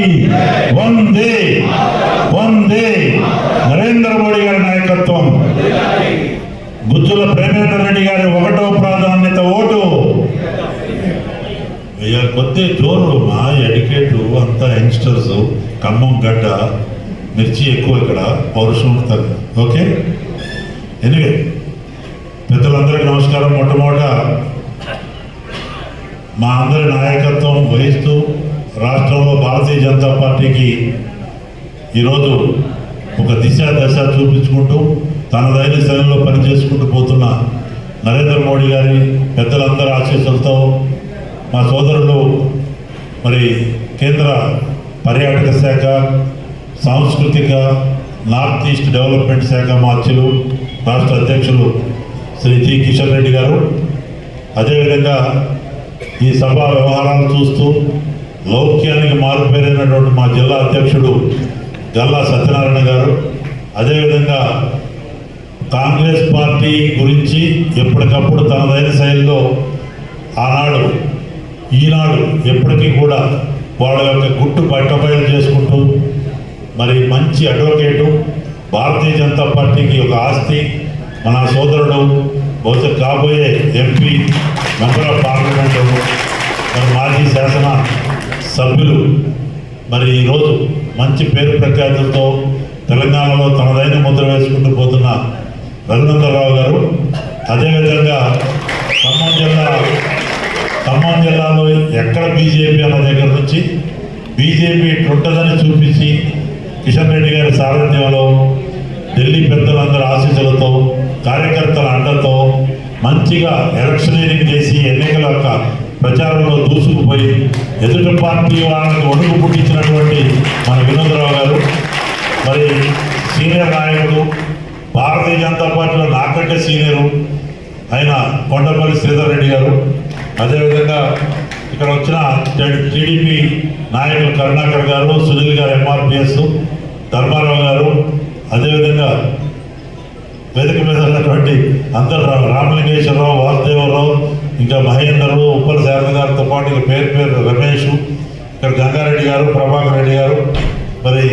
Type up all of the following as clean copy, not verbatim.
की वंदे वंदे नरेंद्र मोदी गारी नायकत्వం గుజ్జుల ప్రేమేందర్ రెడ్డి గారి ఒకటో ప్రాధాన్యత ఓటు కొద్ది జోరు మా ఎడ్యుకేటు అంతా యంగ్స్టర్స్ ఖమ్మం గడ్డ మిర్చి ఎక్కువ ఇక్కడ పౌరుషం ఉంటుంది ఓకే ఎనివే పెద్దలందరికీ నమస్కారం మొట్టమొదట మా అందరి నాయకత్వం వహిస్తూ రాష్ట్రంలో భారతీయ జనతా పార్టీకి ఈరోజు ఒక దిశ దశ చూపించుకుంటూ తనదైన శైలిలో పనిచేసుకుంటూ పోతున్న నరేంద్ర మోడీ గారి పెద్దలందరి ఆశీస్సులతో మా సోదరులు మరి కేంద్ర పర్యాటక శాఖ సాంస్కృతిక నార్త్ ఈస్ట్ డెవలప్మెంట్ శాఖ మార్చులు రాష్ట్ర అధ్యక్షులు శ్రీ జి కిషన్ రెడ్డి గారు అదేవిధంగా ఈ సభా వ్యవహారాలు చూస్తూ లౌక్యానికి మారుపేరైనటువంటి మా జిల్లా అధ్యక్షుడు గల్లా సత్యనారాయణ గారు అదేవిధంగా కాంగ్రెస్ పార్టీ గురించి ఎప్పటికప్పుడు తనదైన శైలిలో ఆనాడు ఈనాడు ఎప్పటికీ కూడా వాళ్ళ యొక్క గుట్టు బట్టబయలు చేసుకుంటూ మరి మంచి అడ్వకేటు భారతీయ జనతా పార్టీకి ఒక ఆస్తి మన సోదరుడు బహుశా కాబోయే ఎంపీ మెంబర్ ఆఫ్ పార్లమెంట్ మరి మాజీ శాసన సభ్యులు మరి ఈరోజు మంచి పేరు ప్రఖ్యాతులతో తెలంగాణలో తనదైన ముద్ర వేసుకుంటూ పోతున్న రఘునందరావు గారు అదేవిధంగా ఖమ్మం జిల్లాలో ఎక్కడ బీజేపీ అన్న దగ్గర నుంచి బీజేపీ ఇట్లుంటుందని చూపించి కిషన్ రెడ్డి గారి సారథ్యంలో ఢిల్లీ పెద్దలందరి ఆశీస్సులతో కార్యకర్తల అండతో మంచిగా ఎలక్షనీరింగ్ చేసి ఎన్నికల యొక్క ప్రచారంలో దూసుకుపోయి ఎదుటి పార్టీ వాళ్ళకి వణుకు పుట్టించినటువంటి మన వినోదరావు గారు మరి సీనియర్ నాయకుడు భారతీయ జనతా పార్టీలో నాకంటే సీనియరు ఆయన కొండపల్లి శ్రీధర్ రెడ్డి గారు అదేవిధంగా ఇక్కడ వచ్చిన టీడీపీ నాయకులు కరుణాకర్ గారు సునీల్ గారు ఎంఆర్పిఎస్ ధర్మారావు గారు అదేవిధంగా వేదిక మీద ఉన్నటువంటి అందరు రామలింగేశ్వరరావు వాసుదేవరావు ఇంకా మహేందరు ఉప్పల శారద గారితో పాటు ఇక పేరు రమేష్ ఇక్కడ గంగారెడ్డి గారు ప్రభాకర్ రెడ్డి గారు మరి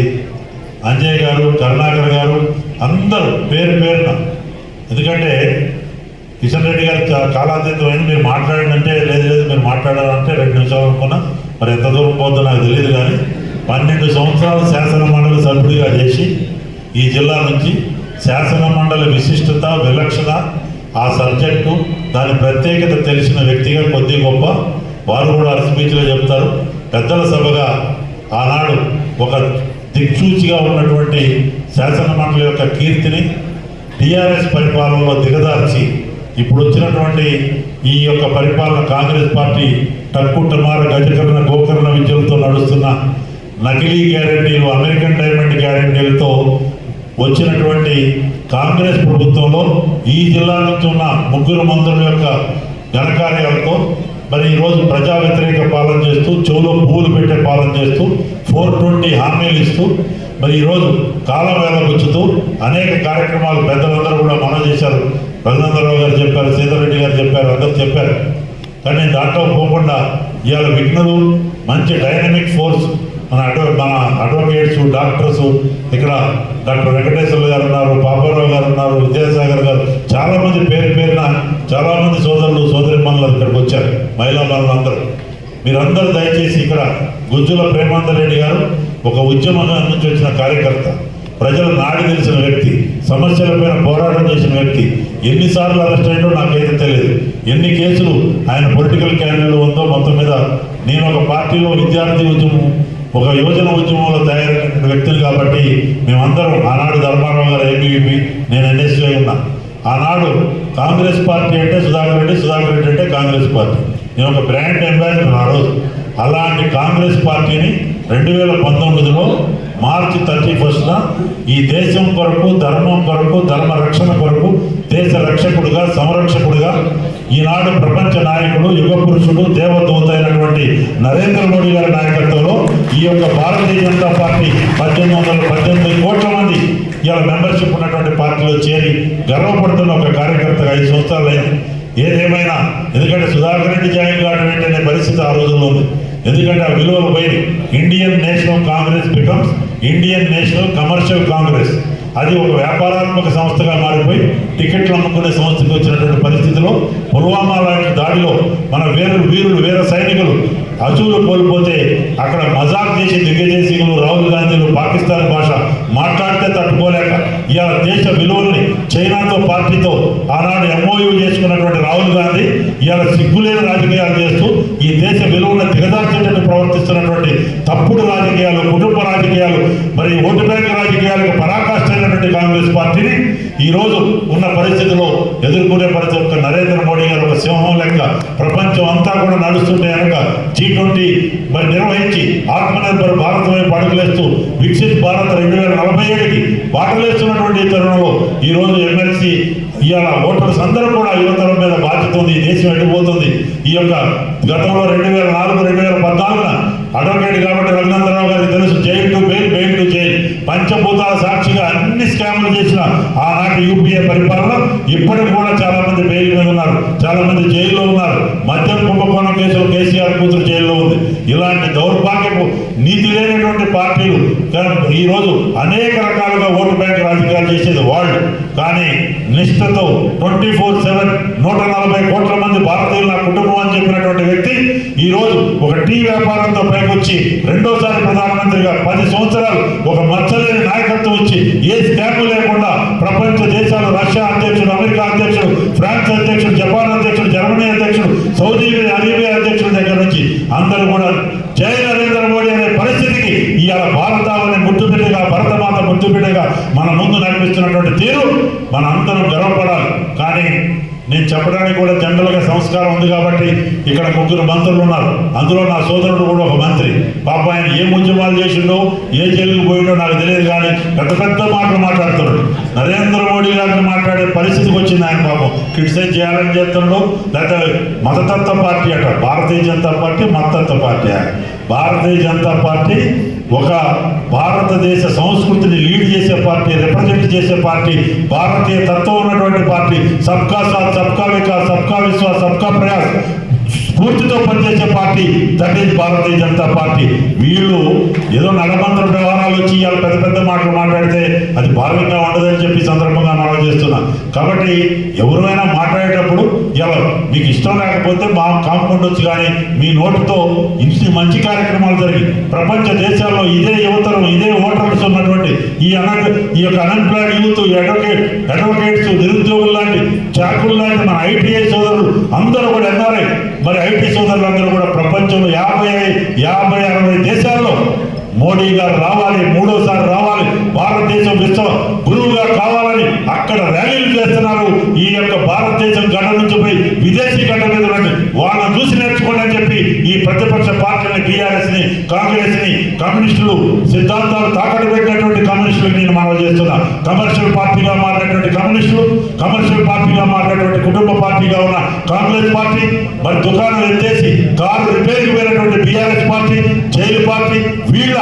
అంజయ్ గారు కరుణాకర్ గారు అందరూ పేరున ఎందుకంటే కిషన్ రెడ్డి గారు కాలాతీతమైంది మీరు మాట్లాడంటే లేదు మీరు మాట్లాడాలంటే 2 నిమిషాలు అనుకున్నా మరి ఎంత దూరం పోతుందో నాకు తెలియదు కానీ 12 సంవత్సరాలు శాసన మండలి సభ్యుడిగా చేసి ఈ జిల్లా నుంచి శాసన మండలి విశిష్టత విలక్షణ ఆ సబ్జెక్టు దాని ప్రత్యేకత తెలిసిన వ్యక్తిగా కొద్ది గొప్ప వారు కూడా స్పీచ్లో చెప్తారు పెద్దల సభగా ఆనాడు ఒక దిక్సూచిగా ఉన్నటువంటి శాసన మండలి యొక్క కీర్తిని టీఆర్ఎస్ పరిపాలనలో దిగదార్చి ఇప్పుడు వచ్చినటువంటి ఈ యొక్క పరిపాలన కాంగ్రెస్ పార్టీ టక్కుటమార గజకరణ గోకరణ విద్యలతో నడుస్తున్న నకిలీ గ్యారెంటీలు అమెరికన్ డైమండ్ గ్యారెంటీలతో వచ్చినటువంటి కాంగ్రెస్ ప్రభుత్వంలో ఈ జిల్లా నుంచి ఉన్న 3 మంత్రుల యొక్క ఘనకార్యాలతో మరి ఈరోజు ప్రజా వ్యతిరేక పాలన చేస్తూ చెవులో పూలు పెట్టే పాలన చేస్తూ 420 హామీలు ఇస్తూ మరి ఈరోజు కాలం వేళగుచ్చుతూ అనేక కార్యక్రమాలు పెద్దలందరూ కూడా మనం చేశారు. రఘునందరావు గారు చెప్పారు, సీతారెడ్డి గారు చెప్పారు, అందరూ చెప్పారు. కానీ దాంట్లో పోకుండా ఇవాళ విఘ్నులు మంచి డైనమిక్ ఫోర్స్ మన అడ్వకేట్స్ డాక్టర్స్ ఇక్కడ డాక్టర్ వెంకటేశ్వర గారు ఉన్నారు, పాపారావు గారు ఉన్నారు, విద్యాసాగర్ గారు చాలామంది పేరున చాలామంది సోదరులు సోదరిమణులు ఇక్కడికి వచ్చారు. మహిళా మనులందరూ మీరందరూ దయచేసి ఇక్కడ గుజ్జుల ప్రేమేందర్ రెడ్డి గారు ఒక ఉద్యమంగా నుంచి వచ్చిన కార్యకర్త, ప్రజల నాడి తెలిసిన వ్యక్తి, సమస్యలపైన పోరాటం చేసిన వ్యక్తి. ఎన్నిసార్లు అరెస్ట్ అయ్యాడో నాకైతే తెలియదు, ఎన్ని కేసులు ఆయన పొలిటికల్ క్యారియర్లో ఉందో. మొత్తం మీద నేను ఒక పార్టీలో విద్యార్థి ఉద్యమం ఒక యువజన ఉద్యమంలో తయారైన వ్యక్తులు కాబట్టి మేమందరం ఆనాడు ధర్మారావు గారు ఏబీవీపీ, నేను ఎన్ఎస్వై ఉన్నా. ఆనాడు కాంగ్రెస్ పార్టీ అంటే సుధాకర్ రెడ్డి అంటే కాంగ్రెస్ పార్టీ, నేను ఒక బ్రాండ్ అంబాసిడర్ ఆ రోజు. అలాంటి కాంగ్రెస్ పార్టీని 2019లో మార్చి 31న ఈ దేశం కొరకు, ధర్మం కొరకు, ధర్మ రక్షణ కొరకు, దేశ రక్షకుడుగా, సంరక్షకుడుగా ఈనాడు ప్రపంచ నాయకుడు, యుగ పురుషుడు, దేవదూత అయినటువంటి నరేంద్ర మోడీ గారి నాయకత్వంలో ఈ యొక్క భారతీయ జనతా పార్టీ 1818 కోట్ల మంది ఇవాళ మెంబర్షిప్ ఉన్నటువంటి పార్టీలో చేరి గర్వపడుతున్న ఒక కార్యకర్తగా 5 సంవత్సరాలు అయింది. ఏదేమైనా ఎందుకంటే సుధాకర్ రెడ్డి జాయిన్ కావడం ఏంటనే పరిస్థితి ఆ రోజుల్లో ఉంది. ఎందుకంటే ఆ విలువలు పోయి Indian national Congress becomes Indian national commercial Congress. అది ఒక వ్యాపారాత్మక సంస్థగా మారిపోయి టికెట్లు అమ్ముకునే సంస్థకు వచ్చినటువంటి పరిస్థితిలో పుల్వామా లాంటి దాడిలో మన వీరులు వీర సైనికులు అజూలు కోల్పోతే అక్కడ మజాక్ చేసి దిగ్గజేసిలు రాహుల్ గాంధీలు పాకిస్తాన్ భాష మాట్లాడితే తట్టుకోలేక ఇవాళ దేశ విలువల్ని చైనాతో పార్టీతో ఆనాడు ఎంఓయూ చేసుకున్నటువంటి రాహుల్ గాంధీ ఇవాళ సిగ్గులేని రాజకీయాలు చేస్తూ ఈ దేశ విలువలను దిగదార్చేటట్టు ప్రవర్తిస్తున్నటువంటి తప్పుడు రాజకీయాలు, కుటుంబ రాజకీయాలు, మరి ఓటు బ్యాంక్ రాజకీయాలకు పరాకాష్ట అయినటువంటి కాంగ్రెస్ పార్టీని ఈరోజు ఉన్న పరిస్థితిలో ఎదుర్కొనే పరిస్థితి ఒక నరేంద్ర మోడీ గారు ఒక సింహం లెక్క ప్రపంచం అంతా కూడా నడుస్తుంటే కనుక G20 మరి నిర్వహించి ఆత్మనిర్భర్ భారత్ వైపు అడుగులేస్తూ వికసిత్ భారత్ 2047కి బాటలేస్తున్నటువంటి తరుణంలో ఈరోజు ఎమ్మెల్సీ ఇవాళ ఓటర్స్ అందరూ కూడా యువతరం మీద బాధ్యత ఉంది. ఈ దేశం వెళ్ళిపోతుంది. ఈ యొక్క గతంలో 2004-2014 అడ్వకేట్ కాబట్టి రఘునందనరావు గారికి తెలుసు, jail to bail, bail to jail, పంచభూతాల సాక్షిగా అన్ని స్కాములు చేసిన ఆనాటి యూపీఏ పరిపాలన ఇప్పటికి కూడా చాలా మంది బెయిల్ మీద ఉన్నారు, చాలా మంది జైల్లో ఉన్నారు. మద్యం కుంభకోణం కేసులో కేసీఆర్ కూతురు జైల్లో ఉంది. ఇలాంటి దౌర్భాగ్యపు నీతి లేనటువంటి పార్టీలు ఈరోజు అనేక రకాలుగా ఓటు బ్యాంక్ రాజకీయాలు చేసేది వాళ్ళు. కానీ నిష్ఠతో 24/7 140 కోట్ల మంది భారతీయులు నా కుటుంబం అని చెప్పినటువంటి వ్యక్తి ఈరోజు ఒక టీ వ్యాపారంతో పైకొచ్చి రెండోసారి ప్రధానమంత్రిగా 10 సంవత్సరాలు ఒక మచ్చలేని నాయకత్వం ఇచ్చి ఏ స్కాము లేకుండా ప్రపంచ దేశాలు రష్యా అధ్యక్షుడు, అమెరికా అధ్యక్షుడు, ఫ్రాన్స్ అధ్యక్షుడు, జపాన్ అధ్యక్షుడు, జర్మనీ అధ్యక్షుడు, సౌదీ అరేబియా అధ్యక్షుడి దగ్గర నుంచి అందరూ కూడా జై నరేంద్ర మోడీ అనే పరిస్థితికి ఇవాళ భారతావని ముద్దుబిడ్డగా, భరతమాత ముద్దుబిడ్డగా మన ముందు నడిపిస్తున్నటువంటి తీరు మన అందరం గర్వపడాలి. కానీ నేను చెప్పడానికి కూడా జనరల్గా సంస్కారం ఉంది కాబట్టి ఇక్కడ 3 మంత్రులు ఉన్నారు. అందులో నా సోదరుడు కూడా ఒక మంత్రి. పాప ఆయన ఏ ఉద్యమాలు చేసిండో, ఏ జైలుకు పోయిండో నాకు తెలియదు. కానీ పెద్ద పెద్ద మాటలు మాట్లాడుతున్నాడు. నరేంద్ర మోడీ గారిని మాట్లాడే పరిస్థితికి వచ్చింది ఆయన. పాపం క్రిటిసైజ్ చేయాలని చేస్తున్నాడు. లేకపోతే మతతత్వ పార్టీ అట, భారతీయ జనతా పార్టీ మతతత్వ పార్టీ. భారతీయ జనతా పార్టీ ఒక భారతదేశ సంస్కృతిని లీడ్ చేసే పార్టీ, రిప్రజెంట్ చేసే పార్టీ, భారతీయ తత్వం ఉన్నటువంటి పార్టీ, సబ్కా సాత్, సబ్కా వికాస్, సబ్కా విశ్వాస్, సబ్కా ప్రయాస్ స్ఫూర్తితో పనిచేసే party, that is Bharatiya Janata party. వీళ్ళు ఏదో నడమంత్ర వ్యవహారాలు వచ్చి ఇవాళ పెద్ద పెద్ద మాటలు మాట్లాడితే అది భావ్యంగా ఉండదని చెప్పి సందర్భంగా మనం చేస్తున్నాం. కాబట్టి ఎవరైనా మాట్లాడేటప్పుడు ఇలా మీకు ఇష్టం లేకపోతే మా కాంపౌండ్ వచ్చి, కానీ మీ నోటితో ఇన్ని మంచి కార్యక్రమాలు జరిగి ప్రపంచ దేశాల్లో ఇదే యువతరం, ఇదే ఓటర్స్ ఉన్నటువంటి ఈ యొక్క అన్ఎంప్లాయిడ్ యూత్, అడ్వకేట్స్, నిరుద్యోగులు లాంటి, చాకులు లాంటి మన ఐటీఐ సోదరులు అందరూ కూడా ఎన్ఆర్ఐ, మరి ఐటీ సోదరులందరూ కూడా ప్రపంచంలో 50-60 దేశాల్లో మోడీ గారు రావాలి, 3వ రావాలి, భారతదేశం విశ్వ గురువుగా కావాలని అక్కడ ర్యాలీలు చేస్తున్నారు. ఈ యొక్క భారతదేశం గడ్డ నుంచి పోయి విదేశీ గడ్డ మీద రండి, వాళ్ళని చూసి నేర్చుకోండి అని చెప్పి ఈ ప్రతిపక్ష పార్టీని, టీఆర్ఎస్ ని, కాంగ్రెస్ ని, కమ్యూనిస్టులు సిద్ధాంతాలు తాకట్టు పెట్టినటువంటి కమ్యూనిస్టులకు నేను మనవి చేస్తున్నా. కమర్షియల్ పార్టీగా మారినటువంటి కమ్యూనిస్టులు, కమర్షియల్ పార్టీగా మారినటువంటి కుటుంబ పార్టీగా ఉన్న కాంగ్రెస్ పార్టీ, మరి దుకాణం ఎత్తేసి కారు రిపేర్కి పోయినటువంటి బీఆర్ఎస్ పార్టీ, జైలు పార్టీ, వీళ్ళ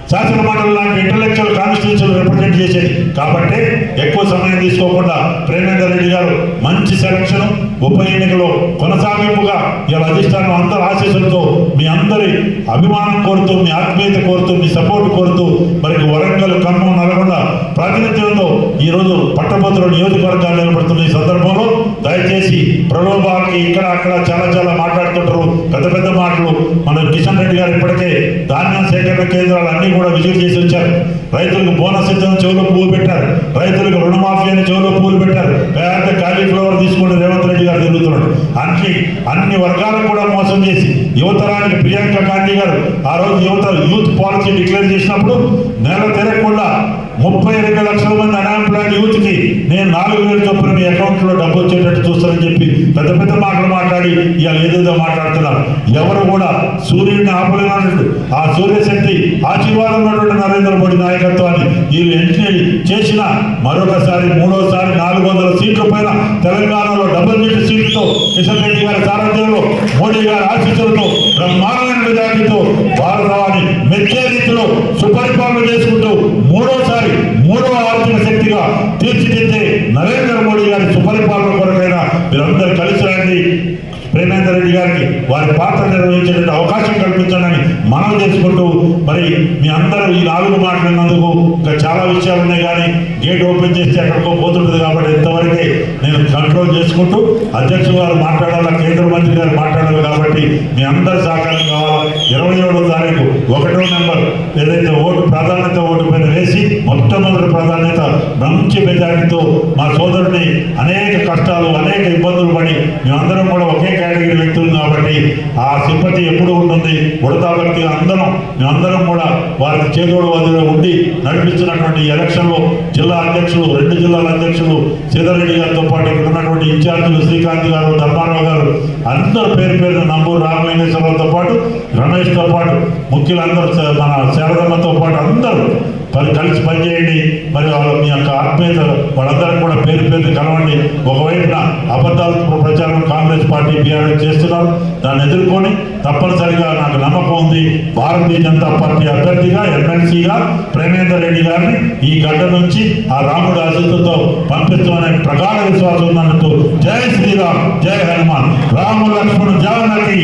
శాసన మండలి లాంటి ఇంటలెక్చువల్ కాన్స్టిట్యూషన్ రిప్రజెంట్ చేసేది. కాబట్టి ఎక్కువ సమయం తీసుకోకుండా ప్రేమేందర్ రెడ్డి గారు మంచి సెలక్షన్, ఉప ఎన్నికలో కొనసాగింపుగా ఇలా అధిష్టానం అందరి ఆశీస్సులతో మీ అందరి అభిమానం కోరుతూ, మీ ఆత్మీయత కోరుతూ, మీ సపోర్ట్ కోరుతూ, మరి వరంగల్, ఖమ్మం, నల్గొండ ప్రాతినిధ్యంతో ఈరోజు పట్టభద్రుల నియోజకవర్గాలు ఏర్పడుతున్న ఈ సందర్భంలో దయచేసి ప్రలోభాలకి ఇక్కడ అక్కడ చాలా మాట్లాడుతుంటారు, పెద్ద పెద్ద మాటలు. మన కిషన్ రెడ్డి గారు ఇప్పటికే ధాన్యం సేకరణ కేంద్రాలు అన్ని కూడా విజిట్ చేసి వచ్చారు. రైతులకు బోనస్ ఇద్దామని చెవులో పువ్వు పెట్టారు, రైతులకు రుణమాఫీ అని చెవులో పువ్వులు పెట్టారు. పెద్ద కాలీఫ్లవర్ తీసుకుంటే రేవంత్ రెడ్డి గారు తిరుగుతున్నాడు. అన్ని వర్గాలకు కూడా మోసం చేసి యువతరానికి ప్రియాంక గాంధీ గారు ఆ రోజు యూత్ పాలసీ డిక్లేర్ చేసినప్పుడు నెల తిరగకుండా 32 లక్షల మంది అన్ఎంప్లాయిడ్ యూత్ కి నేను 4,000 చొప్పున మీ అకౌంట్ లో డబ్బు వచ్చేటట్టు చూస్తానని చెప్పి పెద్ద పెద్ద మాటలు మాట్లాడి ఇవాళ ఏదేదో మాట్లాడుతున్నారు. ఎవరు కూడా సూర్యుడిని ఆపలేనట్టు ఆ సూర్యశక్తి ఆశీర్వాదం ఉన్నటువంటి నరేంద్ర మోడీ నాయకత్వాన్ని వీళ్ళు ఎంట్రీ చేసిన మరొకసారి 3వసారి 400 సీట్ల పైన తెలంగాణలో డబుల్ డిజిట్ సీట్లతో కిషన్ రెడ్డి గారి సారథ్యంలో, మోడీ గారి ఆశీస్సులతో, బ్రహ్మాండమైన మెజార్టీతో భారతవాణి మెచ్చే రీతిలో సుపరిపాలన చేసుకుంటూ 3వ ఆర్థిక శక్తిగా తీర్చిదిద్దే నరేంద్ర మోడీ గారి సుపరిపాలన కొరకైనా మీరందరూ కలిసి రండి. ప్రేమేందర్ రెడ్డి గారికి వారి పాత్ర నిర్వహించేటువంటి అవకాశం కల్పించండి మనం చేసుకుంటూ మరి మీ అందరూ ఈ 4 మాట్లాడినందుకు ఇంకా చాలా విషయాలు ఉన్నాయి, కానీ గేట్ ఓపెన్ చేస్తే ఎక్కడికో పోతుంటుంది కాబట్టి ఇంతవరకే నేను కంట్రోల్ చేసుకుంటూ అధ్యక్షుడు గారు మాట్లాడాలా, కేంద్ర మంత్రి గారు మాట్లాడాలి కాబట్టి మీ అందరి సహకారం కావాలి. 27వ తారీఖు 1వ నెంబర్ ఏదైతే ప్రాధాన్యత ఓటు పైన వేసి మొట్టమొదటి ప్రాధాన్యత మంచి మెజారిటీతో మా సోదరుని అనేక కష్టాలు అనేక ఇబ్బందులు పడి మేమందరం కూడా ఒకే కేటగిరీ వ్యక్తులు కాబట్టి ఆ సింపతి ఎప్పుడు ఉంటుంది. ఉడతా భక్తిగా మేమందరం కూడా వారికి చేదోడు వదిలో ఉండి నడిపిస్తున్నటువంటి ఎలక్షన్లో జిల్లా అధ్యక్షులు 2 జిల్లాల అధ్యక్షులు సీతారెడ్డి గారితో పాటు ఇక్కడ ఉన్నటువంటి ఇన్ఛార్జీలు శ్రీకాంత్ గారు, ధర్మారావు గారు అందరూ పేరు పేరున నంబూరు రామలింగేశ్వరరావుతో పాటు రమేష్తో పాటు ముఖ్యులందరూ మన శారదమ్మతో పాటు అందరూ కలిసి పనిచేయండి. మరి మీ యొక్క ఆత్మీయత వాళ్ళందరూ కూడా పేరు పేరు కలవండి. ఒకవైపున అబద్ధాల ప్రచారం కాంగ్రెస్ పార్టీ బీఆర్ఎస్ చేస్తున్నారు, దాన్ని ఎదుర్కొని తప్పనిసరిగా నాకు నమ్మకం ఉంది భారతీయ జనతా పార్టీ అభ్యర్థిగా ఎమ్మెల్సీగా ప్రేమేందర్ రెడ్డి గారిని ఈ గడ్డ నుంచి ఆ రాముడి ఆశీస్సుతో పంపిస్తామనే ప్రగాఢ విశ్వాసం ఉన్నందుకు జై శ్రీరామ్, జై హనుమాన్, రామ లక్ష్మణ జానకి.